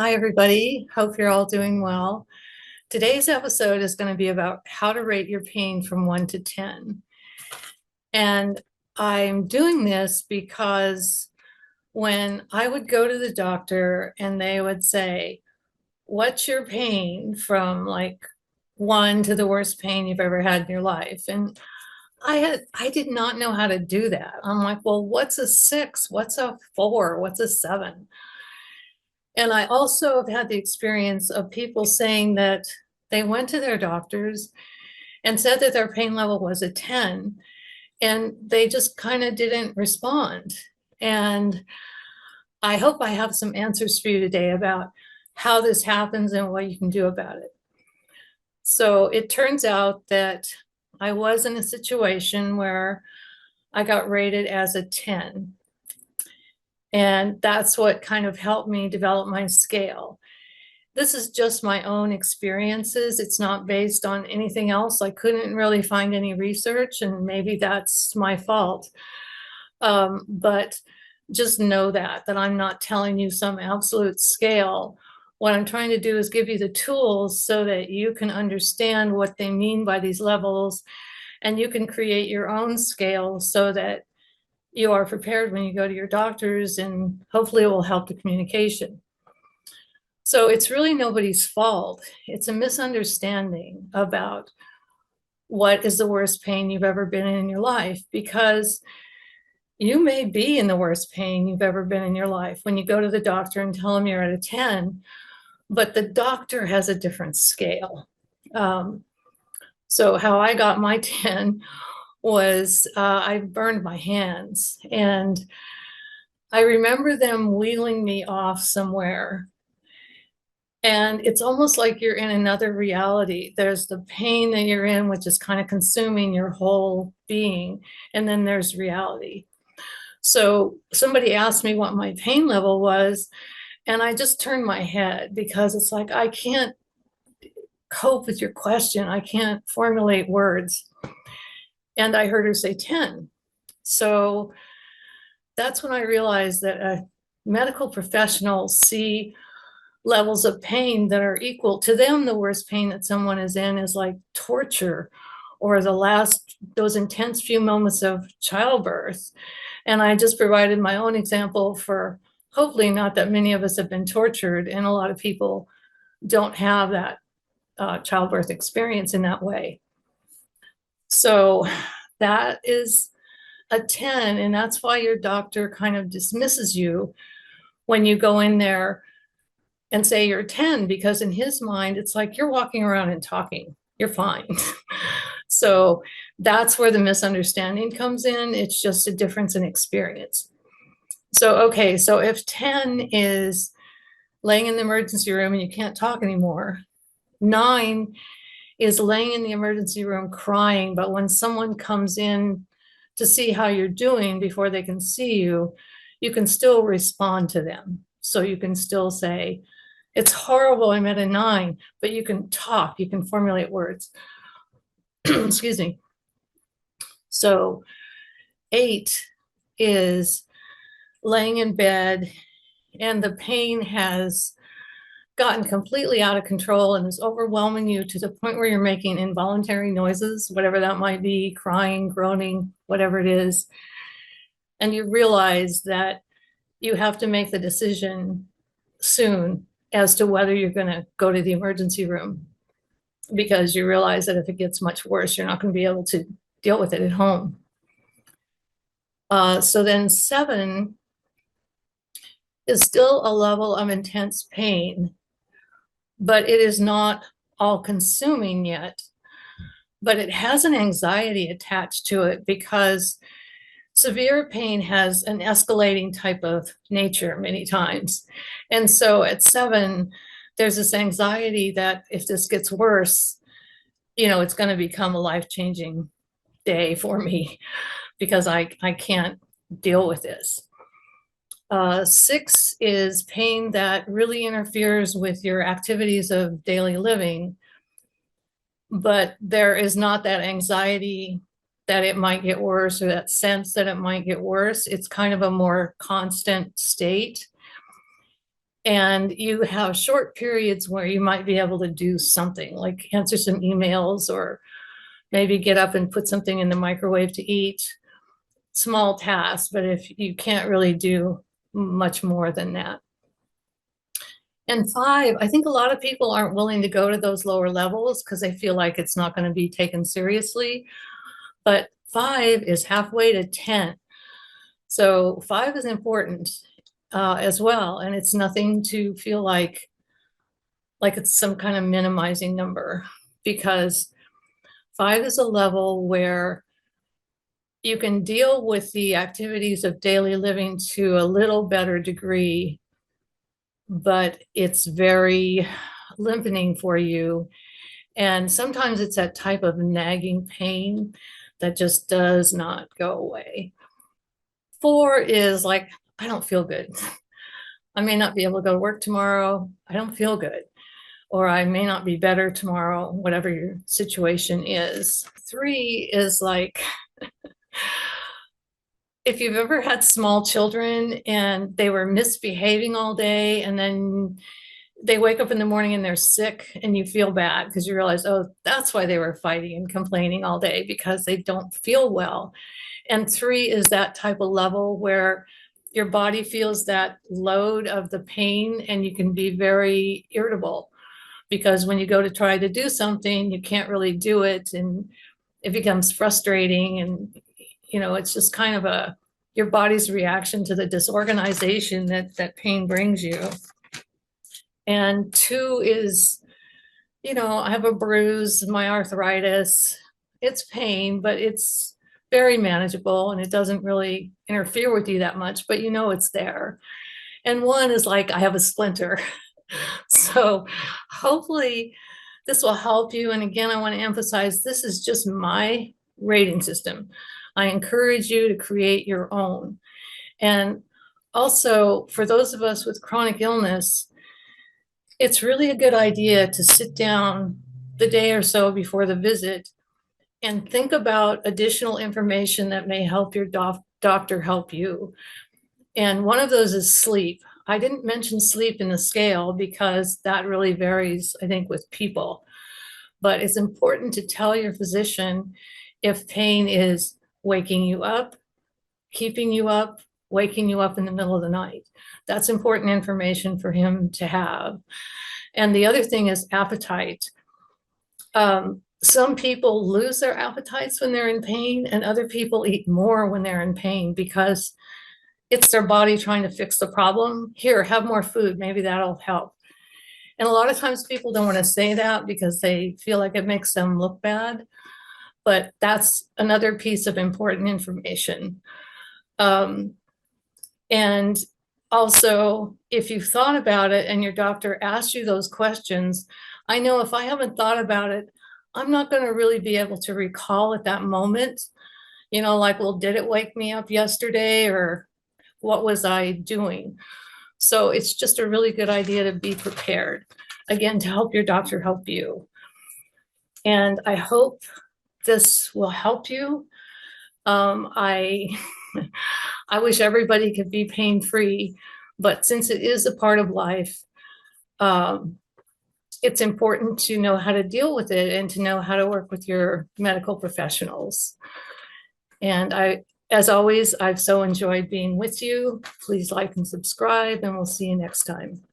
Hi, everybody. Hope you're all doing well. Today's episode is going to be about how to rate your pain from 1 to 10. And I'm doing this because when I would go to the doctor and they would say, "What's your pain from like 1 to the worst pain you've ever had in your life?" And I did not know how to do that. I'm like, "Well, what's a 6? What's a 4? What's a 7?" And I also have had the experience of people saying that they went to their doctors and said that their pain level was a 10, and they just kind of didn't respond. And I hope I have some answers for you today about how this happens and what you can do about it. So it turns out that I was in a situation where I got rated as a 10. And that's what kind of helped me develop my scale. This is just my own experiences. It's not based on anything else. I couldn't really find any research, and maybe that's my fault. But just know that I'm not telling you some absolute scale. What I'm trying to do is give you the tools so that you can understand what they mean by these levels, and you can create your own scale so that you are prepared when you go to your doctors, and hopefully it will help the communication. So it's really nobody's fault. It's a misunderstanding about what is the worst pain you've ever been in your life, because you may be in the worst pain you've ever been in your life when you go to the doctor and tell them you're at a 10, but the doctor has a different scale. So how I got my 10 was I burned my hands, and I remember them wheeling me off somewhere. And it's almost like you're in another reality. There's the pain that you're in, which is kind of consuming your whole being. And then there's reality. So somebody asked me what my pain level was, and I just turned my head because it's like, I can't cope with your question. I can't formulate words. And I heard her say 10. So that's when I realized that a medical professional see levels of pain that are equal to them. The worst pain that someone is in is like torture, or those intense few moments of childbirth. And I just provided my own example for hopefully not that many of us have been tortured, and a lot of people don't have that childbirth experience in that way. So that is a 10, and that's why your doctor kind of dismisses you when you go in there and say you're 10, because in his mind, it's like you're walking around and talking. You're fine. So that's where the misunderstanding comes in. It's just a difference in experience. So, okay, so if 10 is laying in the emergency room and you can't talk anymore, 9 is laying in the emergency room crying, but when someone comes in to see how you're doing before they can see you, you can still respond to them. So you can still say, "It's horrible, I'm at a 9," but you can talk, you can formulate words. Excuse me. So 8 is laying in bed and the pain has gotten completely out of control and is overwhelming you to the point where you're making involuntary noises, whatever that might be, crying, groaning, whatever it is. And you realize that you have to make the decision soon as to whether you're going to go to the emergency room, because you realize that if it gets much worse, you're not going to be able to deal with it at home. So then 7 is still a level of intense pain, but it is not all consuming yet. But it has an anxiety attached to it because severe pain has an escalating type of nature many times. And so at 7, there's this anxiety that if this gets worse, it's going to become a life-changing day for me because I can't deal with this. 6 is pain that really interferes with your activities of daily living, but there is not that anxiety that it might get worse or that sense that it might get worse. It's kind of a more constant state. And you have short periods where you might be able to do something like answer some emails or maybe get up and put something in the microwave to eat. Small tasks, but if you can't really do much more than that. And 5, I think a lot of people aren't willing to go to those lower levels because they feel like it's not going to be taken seriously. But 5 is halfway to 10. So 5 is important as well. And it's nothing to feel like it's some kind of minimizing number, because 5 is a level where you can deal with the activities of daily living to a little better degree, but it's very limiting for you. And sometimes it's that type of nagging pain that just does not go away. 4 is like, I don't feel good. I may not be able to go to work tomorrow. I don't feel good. Or I may not be better tomorrow, whatever your situation is. 3 is like, if you've ever had small children and they were misbehaving all day and then they wake up in the morning and they're sick and you feel bad because you realize, oh, that's why they were fighting and complaining all day, because they don't feel well. And 3 is that type of level where your body feels that load of the pain and you can be very irritable, because when you go to try to do something, you can't really do it and it becomes frustrating. And, it's just kind of your body's reaction to the disorganization that pain brings you. And 2 is, I have a bruise, my arthritis. It's pain, but it's very manageable and it doesn't really interfere with you that much, but it's there. And 1 is like, I have a splinter. So hopefully this will help you. And again, I want to emphasize, this is just my rating system. I encourage you to create your own. And also, for those of us with chronic illness, it's really a good idea to sit down the day or so before the visit and think about additional information that may help your doctor help you. And one of those is sleep. I didn't mention sleep in the scale because that really varies, I think, with people. But it's important to tell your physician if pain is waking you up, keeping you up, waking you up in the middle of the night. That's important information for him to have. And the other thing is appetite. Some people lose their appetites when they're in pain, and other people eat more when they're in pain because it's their body trying to fix the problem. Here, have more food. Maybe that'll help. And a lot of times people don't want to say that because they feel like it makes them look bad. But that's another piece of important information. And also, if you've thought about it and your doctor asks you those questions, I know if I haven't thought about it, I'm not going to really be able to recall at that moment, like, well, did it wake me up yesterday, or what was I doing? So it's just a really good idea to be prepared, again, to help your doctor help you. And I hope this will help you. I wish everybody could be pain-free, but since it is a part of life, it's important to know how to deal with it and to know how to work with your medical professionals. And as always, I've so enjoyed being with you. Please like and subscribe, and we'll see you next time.